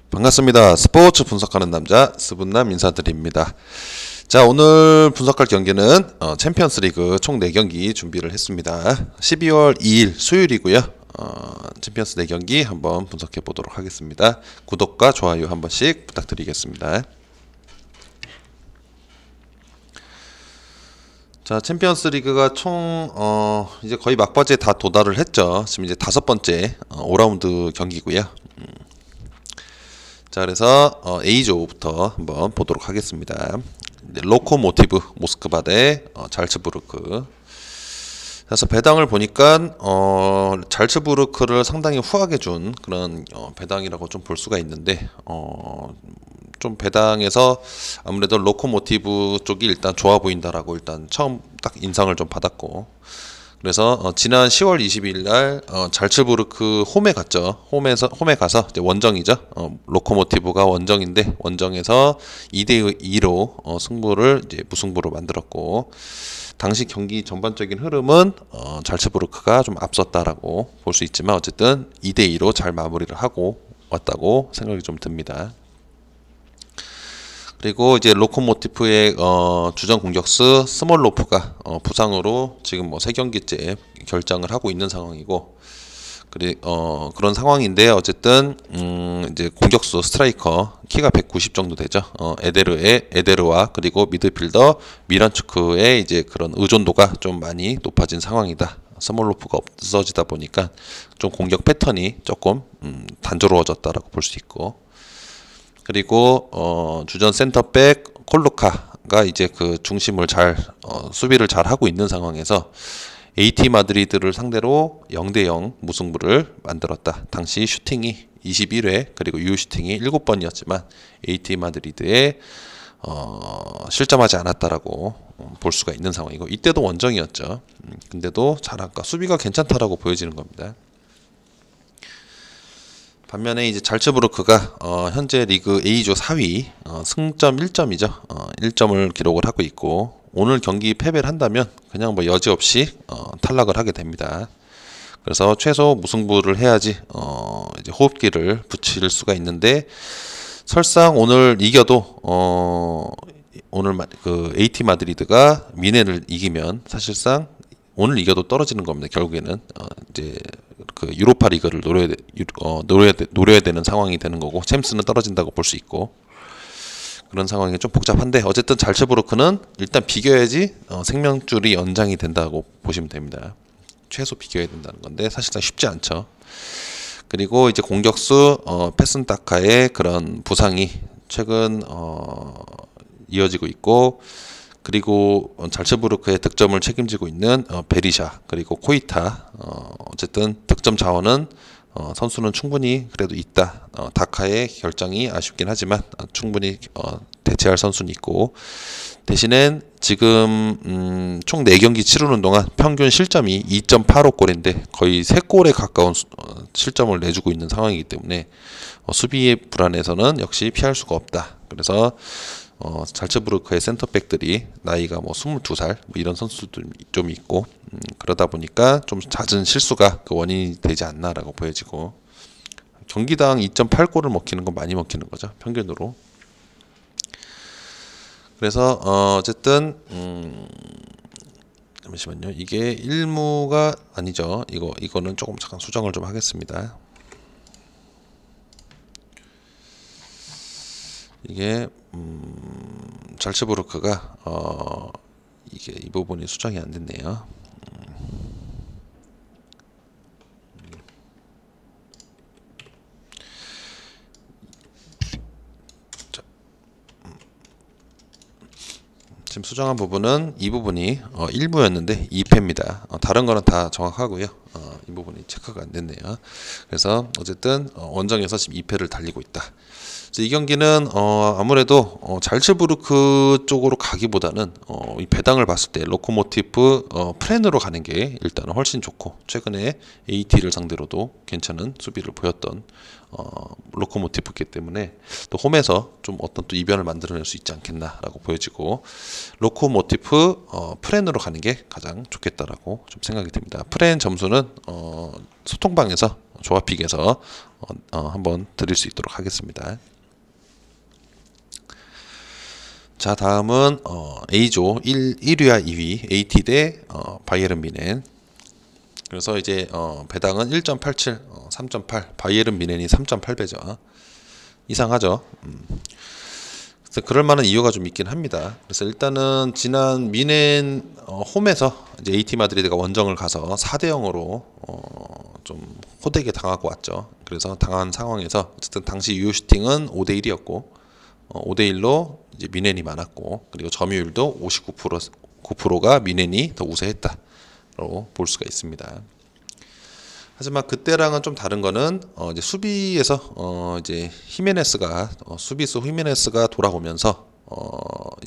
반갑습니다. 스포츠 분석하는 남자 스분남 인사드립니다. 자, 오늘 분석할 경기는 챔피언스 리그 총 4경기 준비를 했습니다. 12월 2일 수요일이고요. 챔피언스 4경기 한번 분석해 보도록 하겠습니다. 구독과 좋아요 한 번씩 부탁드리겠습니다. 자, 챔피언스 리그가 총 이제 거의 막바지에 다 도달을 했죠. 지금 이제 5번째 5라운드 경기고요. 자, 그래서 A조부터 한번 보도록 하겠습니다. 로코모티브 모스크바 대 잘츠부르크. 그래서 배당을 보니까 잘츠부르크를 상당히 후하게 준 그런 배당이라고 좀 볼 수가 있는데 좀 배당에서 아무래도 로코모티브 쪽이 일단 좋아 보인다라고 일단 처음 딱 인상을 좀 받았고, 그래서 지난 10월 22일 날 잘츠부르크 홈에 갔죠. 홈에 가서 이제 원정이죠. 로코모티브가 원정인데 원정에서 2대 2로 승부를 이제 무승부로 만들었고, 당시 경기 전반적인 흐름은 잘츠부르크가 좀 앞섰다라고 볼 수 있지만 어쨌든 2대 2로 잘 마무리를 하고 왔다고 생각이 좀 듭니다. 그리고 이제 로코모티프의 주전 공격수 스몰로프가 부상으로 지금 뭐 3경기째 결장을 하고 있는 상황이고, 그런 상황인데 어쨌든 이제 공격수 스트라이커 키가 190 정도 되죠. 에데르와 그리고 미드필더 미란추크의 이제 그런 의존도가 좀 많이 높아진 상황이다. 스몰로프가 없어지다 보니까 좀 공격 패턴이 조금 단조로워졌다라고 볼 수 있고, 그리고 주전 센터백 콜루카가 이제 그 중심을 수비를 잘 하고 있는 상황에서 AT 마드리드를 상대로 0대0 무승부를 만들었다. 당시 슈팅이 21회 그리고 유효 슈팅이 7번이었지만 AT 마드리드에 실점하지 않았다라고 볼 수가 있는 상황이고, 이때도 원정이었죠. 근데도 잘한가 수비가 괜찮다라고 보여지는 겁니다. 반면에 이제 잘츠부르크가 현재 리그 A조 4위, 승점 1점이죠. 1점을 기록을 하고 있고, 오늘 경기 패배를 한다면 그냥 뭐 여지없이 탈락을 하게 됩니다. 그래서 최소 무승부를 해야지 이제 호흡기를 붙일 수가 있는데, 설상 오늘 이겨도 오늘 그 AT 마드리드가 미네를 이기면 사실상 오늘 이겨도 떨어지는 겁니다. 결국에는 이제 그 유로파 리그를 노려야 되는 상황이 되는 거고, 챔스는 떨어진다고 볼 수 있고, 그런 상황이 좀 복잡한데 어쨌든 잘츠부르크는 일단 비겨야지 생명줄이 연장이 된다고 보시면 됩니다. 최소 비겨야 된다는 건데 사실상 쉽지 않죠. 그리고 이제 공격수 페슨타카의 그런 부상이 최근 이어지고 있고, 그리고 잘츠부르크의 득점을 책임지고 있는 베리샤 그리고 코이타, 어쨌든 득점 자원은 선수는 충분히 그래도 있다. 다카의 결정이 아쉽긴 하지만 충분히 대체할 선수는 있고, 대신엔 지금 총 4경기 치르는 동안 평균 실점이 2.85골인데 거의 3골에 가까운 실점을 내주고 있는 상황이기 때문에 수비의 불안에서는 역시 피할 수가 없다. 그래서 잘츠부르크의 센터백들이 나이가 뭐 22살 뭐 이런 선수들도 좀 있고, 그러다 보니까 좀 잦은 실수가 그 원인이 되지 않나라고 보여지고, 경기당 2.8골을 먹히는 건 많이 먹히는 거죠, 평균으로. 그래서 어쨌든 잠시만요. 이게 1무가 아니죠. 이거는 조금 잠깐 수정을 좀 하겠습니다. 이게 잘츠부르크가 이게 이 부분이 수정이 안 됐네요. 지금 수정한 부분은 이 부분이 1무였는데 2패입니다. 다른 거는 다 정확하고요. 이 부분이 체크가 안 됐네요. 그래서 어쨌든 원정에서 지금 2패를 달리고 있다. 이 경기는 아무래도 잘츠부르크 쪽으로 가기보다는 이 배당을 봤을 때 로코모티브 프렌으로 가는 게 일단은 훨씬 좋고, 최근에 AT를 상대로도 괜찮은 수비를 보였던 로코모티브이기 때문에 또 홈에서 좀 어떤 또 이변을 만들어낼 수 있지 않겠나라고 보여지고, 로코모티브 프렌으로 가는 게 가장 좋겠다라고 좀 생각이 듭니다. 프렌 점수는 소통방에서 조합픽에서 한번 드릴 수 있도록 하겠습니다. 자, 다음은 A조 1위와 2위 AT 대 바이에른 뮌헨. 그래서 이제 배당은 1.87, 3.8, 바이에른 뮌헨이 3.8배죠. 이상하죠. 그래서 그럴 만한 이유가 좀 있긴 합니다. 그래서 일단은 지난 뮌헨 홈에서 이제 AT 마드리드가 원정을 가서 4대 0으로 좀 호되게 당하고 왔죠. 그래서 당한 상황에서 어쨌든 당시 유효 슈팅은 5대 1이었고 5대 1로 이제 뮌헨이 많았고, 그리고 점유율도 59%가 뮌헨이 더 우세했다로 볼 수가 있습니다. 하지만 그때랑은 좀 다른 거는 이제 수비에서 이제 히메네스가 수비수 히메네스가 돌아오면서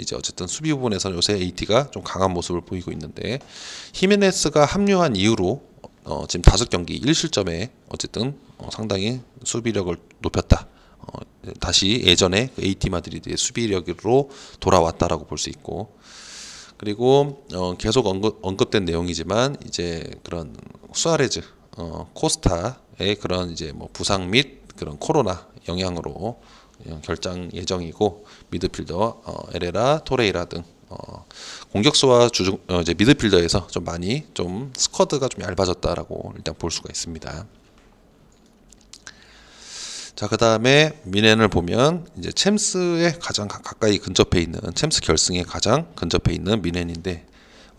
이제 어쨌든 수비 부분에서는 요새 AT가 좀 강한 모습을 보이고 있는데, 히메네스가 합류한 이후로 지금 5경기 1실점에 어쨌든 상당히 수비력을 높였다. 다시 예전에 AT 마드리드의 수비력으로 돌아왔다라고 볼 수 있고, 그리고 계속 언급된 내용이지만 이제 그런 수아레즈, 코스타의 그런 이제 뭐 부상 및 그런 코로나 영향으로 결장 예정이고, 미드필더 에레라, 토레이라 등 공격수와 이제 미드필더에서 좀 많이 좀 스쿼드가 좀 얇아졌다라고 일단 볼 수가 있습니다. 자, 그 다음에 뮌헨을 보면 이제 챔스에 가장 가까이 근접해 있는, 챔스 결승에 가장 근접해 있는 뮌헨인데,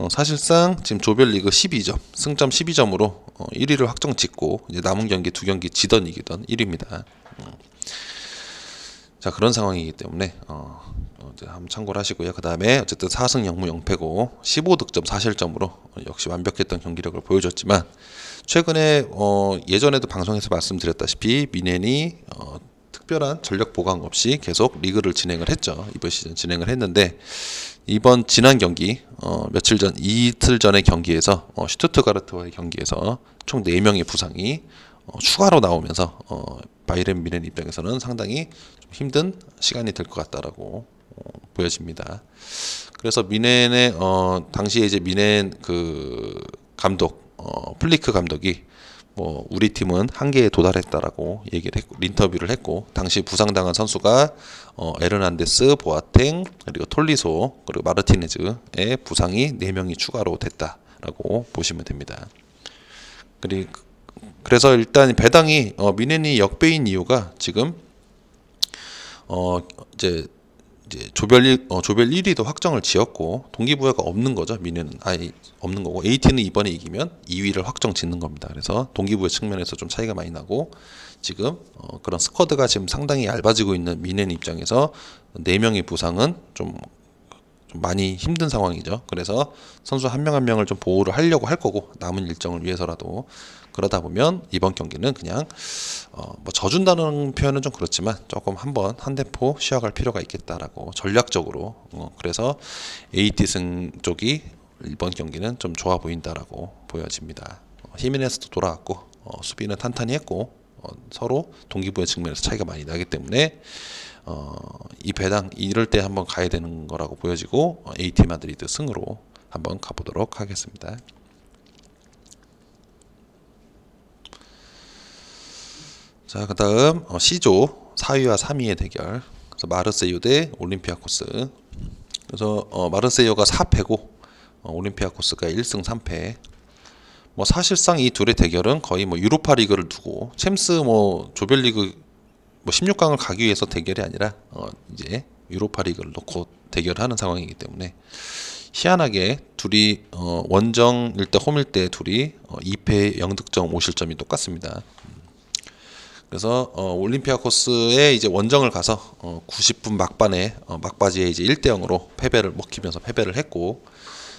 사실상 지금 조별리그 12점, 승점 12점으로 1위를 확정 짓고 이제 남은 경기 2경기 지던 이기던 1위입니다. 자, 그런 상황이기 때문에 이제 한번 참고를 하시고요. 그 다음에 어쨌든 4승 0무 0패고 15득점 4실점으로 역시 완벽했던 경기력을 보여줬지만, 최근에 예전에도 방송에서 말씀드렸다시피 뮌헨이 특별한 전력 보강 없이 계속 리그를 진행을 했죠. 이번 시즌 진행을 했는데, 이번 지난 경기 며칠 전, 이틀 전의 경기에서 슈투트가르트와의 경기에서 총 4명의 부상이 추가로 나오면서 바이에른 뮌헨 입장에서는 상당히 좀 힘든 시간이 될 것 같다라고 보여집니다. 그래서 뮌헨의 당시에 이제 뮌헨 그 감독 플리크 감독이 뭐 우리 팀은 한계에 도달했다라고 얘기를 했고, 인터뷰를 했고, 당시 부상당한 선수가 에르난데스, 보아탱, 그리고 톨리소, 그리고 마르티네즈의 부상이 4명이 추가로 됐다라고 보시면 됩니다. 그래서 일단 배당이 뮌헨이 역배인 이유가 지금 이제 조별 1위도 확정을 지었고 동기부여가 없는 거죠. 뮌헨은 아예 없는 거고, AT는 이번에 이기면 2위를 확정 짓는 겁니다. 그래서 동기부여 측면에서 좀 차이가 많이 나고, 지금 그런 스쿼드가 지금 상당히 얇아지고 있는 뮌헨 입장에서 4명의 부상은 좀 많이 힘든 상황이죠. 그래서 선수 한 명 한 명을 좀 보호를 하려고 할 거고, 남은 일정을 위해서라도. 그러다 보면 이번 경기는 그냥 뭐 져준다는 표현은 좀 그렇지만 조금 한번 한 대포 쉬어갈 필요가 있겠다라고 전략적으로, 그래서 AT 승 쪽이 이번 경기는 좀 좋아 보인다라고 보여집니다. 히메네스도 돌아왔고 수비는 탄탄히 했고 서로 동기부여 측면에서 차이가 많이 나기 때문에 이 배당 이럴 때 한번 가야 되는 거라고 보여지고, AT 마드리드 승으로 한번 가보도록 하겠습니다. 자, 그 다음 C조 4위와 3위의 대결. 그래서 마르세유 대 올림피아코스. 그래서 마르세유가 4패고 올림피아코스가 1승 3패. 뭐 사실상 이 둘의 대결은 거의 뭐 유로파 리그를 두고 챔스 뭐 조별리그 뭐 16강을 가기 위해서 대결이 아니라 이제 유로파 리그를 놓고 대결을 하는 상황이기 때문에, 희한하게 둘이 원정일 때 홈일 때 둘이 2패 0득점 5실점이 똑같습니다. 그래서 올림피아코스에 이제 원정을 가서 90분 막판에 막바지에 이제 1대 0으로 패배를 먹히면서 패배를 했고,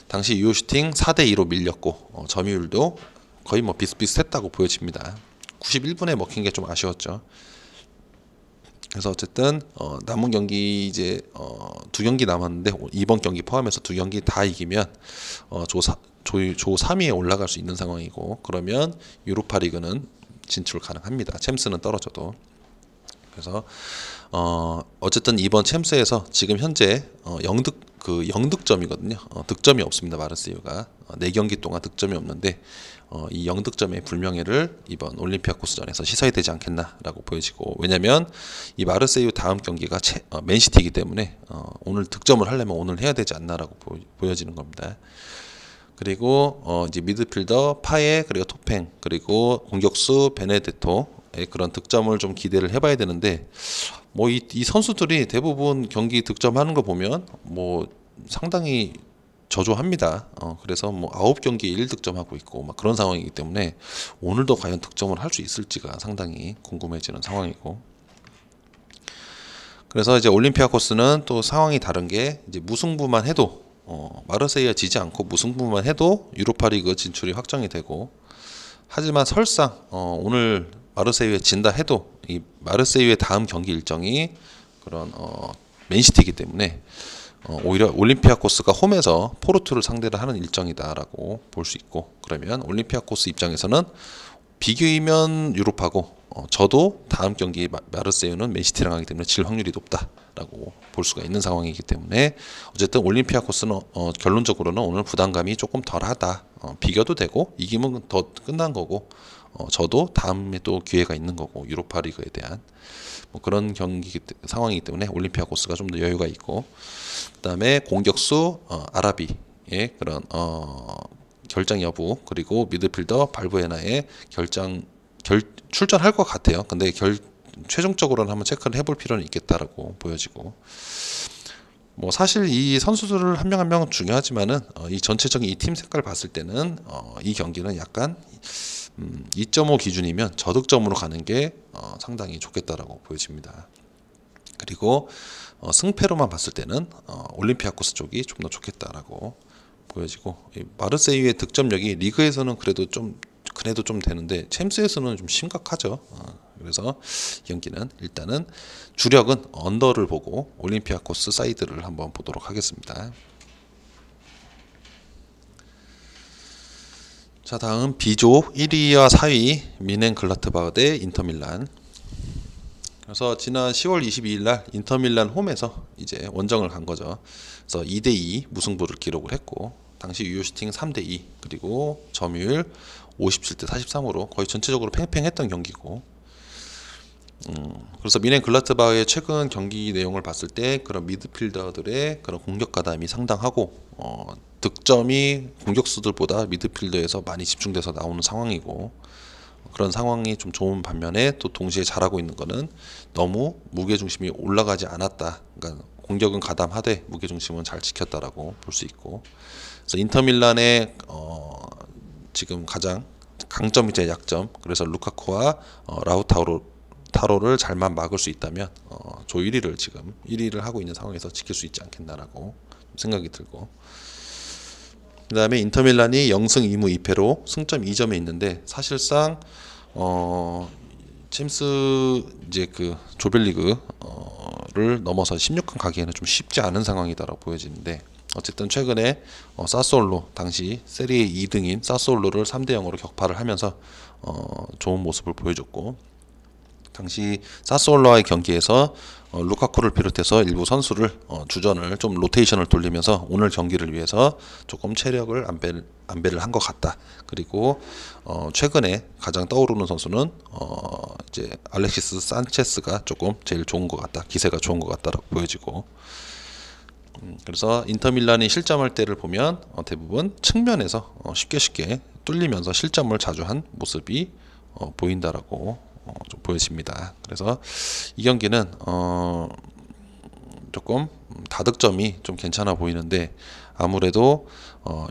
당시 유효 슈팅 4대 2로 밀렸고 점유율도 거의 뭐 비슷비슷했다고 보여집니다. 91분에 먹힌 게 좀 아쉬웠죠. 그래서 어쨌든 남은 경기 이제 2경기 남았는데, 이번 경기 포함해서 2경기 다 이기면 조 3위에 올라갈 수 있는 상황이고, 그러면 유로파 리그는 진출 가능합니다. 챔스는 떨어져도. 그래서 어쨌든 이번 챔스에서 지금 현재 그 0득점이거든요. 득점이 없습니다. 마르세유가 4경기 동안 득점이 없는데 이 0득점의 불명예를 이번 올림피아코스전에서 씻어야 되지 않겠나라고 보여지고, 왜냐면 이 마르세유 다음 경기가 맨시티이기 때문에 오늘 득점을 하려면 오늘 해야 되지 않나라고 보여지는 겁니다. 그리고 이제 미드필더 파에, 그리고 토팽, 그리고 공격수 베네데토의 그런 득점을 좀 기대를 해봐야 되는데, 뭐 이 선수들이 대부분 경기 득점하는 거 보면 뭐 상당히 저조합니다. 그래서 뭐 9경기에 1득점하고 있고 막 그런 상황이기 때문에 오늘도 과연 득점을 할 수 있을지가 상당히 궁금해지는 상황이고, 그래서 이제 올림피아코스는 또 상황이 다른 게, 이제 무승부만 해도 마르세유가 지지 않고 무승부만 해도 유로파리그 진출이 확정이 되고, 하지만 설상 오늘 마르세유에 진다 해도 이 마르세유의 다음 경기 일정이 그런 맨시티이기 때문에 오히려 올림피아코스가 홈에서 포르투를 상대를 하는 일정이다라고 볼 수 있고, 그러면 올림피아코스 입장에서는 비기면 유로파고 저도 다음 경기 마르세유는 맨시티랑 하기 때문에 질 확률이 높다라고 볼 수가 있는 상황이기 때문에, 어쨌든 올림피아코스는 결론적으로는 오늘 부담감이 조금 덜하다. 비겨도 되고 이기면 더 끝난 거고, 저도 다음에 또 기회가 있는 거고, 유로파리그에 대한 뭐 그런 경기 상황이기 때문에 올림피아코스가 좀 더 여유가 있고, 그다음에 공격수 아라비의 그런 결장 여부, 그리고 미드필더 발부에나의 출전할 것 같아요. 근데 최종적으로는 한번 체크를 해볼 필요는 있겠다라고 보여지고, 뭐 사실 이 선수들을 한 명 한 명 중요하지만은 이 전체적인 이 팀 색깔 봤을 때는 이 경기는 약간 2.5 기준이면 저득점으로 가는 게 상당히 좋겠다라고 보여집니다. 그리고 승패로만 봤을 때는 올림피아코스 쪽이 좀 더 좋겠다라고 보여지고, 마르세유의 득점력이 리그에서는 그래도 좀 되는데 챔스에서는 좀 심각하죠. 그래서 이 경기는 일단은 주력은 언더를 보고 올림피아코스 사이드를 한번 보도록 하겠습니다. 자, 다음 B조 1위와 4위 미넨글라트바흐 대 인터밀란. 그래서 지난 10월 22일 날 인터밀란 홈에서 이제 원정을 간 거죠. 그래서 2대2 무승부를 기록을 했고, 당시 유효 슈팅 3대2, 그리고 점유율 57대 43으로 거의 전체적으로 팽팽했던 경기고, 그래서 미넨글라트바흐의 최근 경기 내용을 봤을 때 그런 미드필더들의 그런 공격 가담이 상당하고, 득점이 공격수들보다 미드필더에서 많이 집중돼서 나오는 상황이고, 그런 상황이 좀 좋은 반면에 또 동시에 잘하고 있는 거는 너무 무게중심이 올라가지 않았다. 그러니까 공격은 가담하되 무게중심은 잘 지켰다라고 볼 수 있고, 그래서 인터밀란의 지금 가장 강점이자 약점, 그래서 루카쿠와 라우타로를 잘만 막을 수 있다면 조 1위를 지금 1위를 하고 있는 상황에서 지킬 수 있지 않겠나라고 생각이 들고, 그 다음에 인터밀란이 0승 2무 2패로 승점 2점에 있는데, 사실상 챔스 이제 그 조별리그를 넘어서 16강 가기에는 좀 쉽지 않은 상황이다라고 보여지는데, 어쨌든 최근에 사스올로, 당시 세리에 2등인 사스올로를 3대 0으로 격파를 하면서 좋은 모습을 보여줬고, 당시 사스올로와의 경기에서 루카쿠를 비롯해서 일부 선수를 주전을 좀 로테이션을 돌리면서 오늘 경기를 위해서 조금 체력을 안배를 한 것 같다. 그리고 최근에 가장 떠오르는 선수는 이제 알렉시스 산체스가 조금 제일 좋은 것 같다, 기세가 좋은 것 같다라고 보여지고, 그래서 인터밀란이 실점할 때를 보면 대부분 측면에서 쉽게 뚫리면서 실점을 자주 한 모습이 보인다라고 좀 보여집니다. 그래서 이 경기는 조금 다득점이 좀 괜찮아 보이는데, 아무래도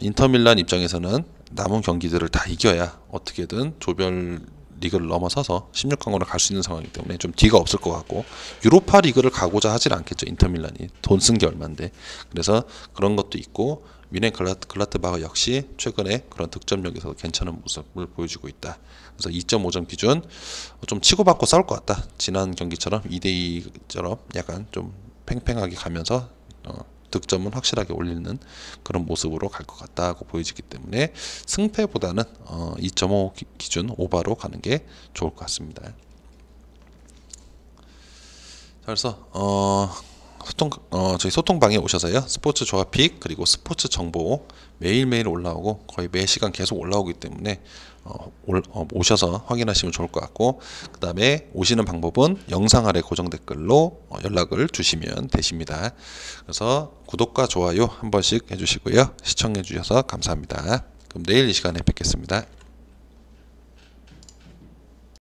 인터밀란 입장에서는 남은 경기들을 다 이겨야 어떻게든 조별 리그를 넘어서서 16강으로 갈 수 있는 상황이기 때문에 좀 뒤가 없을 것 같고, 유로파 리그를 가고자 하질 않겠죠. 인터밀란이 돈 쓴 게 얼만데. 그래서 그런 것도 있고, 미넨글라트바흐 역시 최근에 그런 득점력에서 괜찮은 모습을 보여주고 있다. 그래서 2.5점 기준 좀 치고받고 싸울 것 같다. 지난 경기처럼 2대2처럼 약간 좀 팽팽하게 가면서 득점은 확실하게 올리는 그런 모습으로 갈 것 같다고 보여지기 때문에 승패보다는 2.5 기준 오바로 가는 게 좋을 것 같습니다. 그래서 저희 소통방에 오셔서요. 스포츠 조합픽 그리고 스포츠 정보 매일매일 올라오고 거의 매 시간 계속 올라오기 때문에 오셔서 확인하시면 좋을 것 같고, 그 다음에 오시는 방법은 영상 아래 고정 댓글로 연락을 주시면 되십니다. 그래서 구독과 좋아요 한 번씩 해주시고요. 시청해 주셔서 감사합니다. 그럼 내일 이 시간에 뵙겠습니다.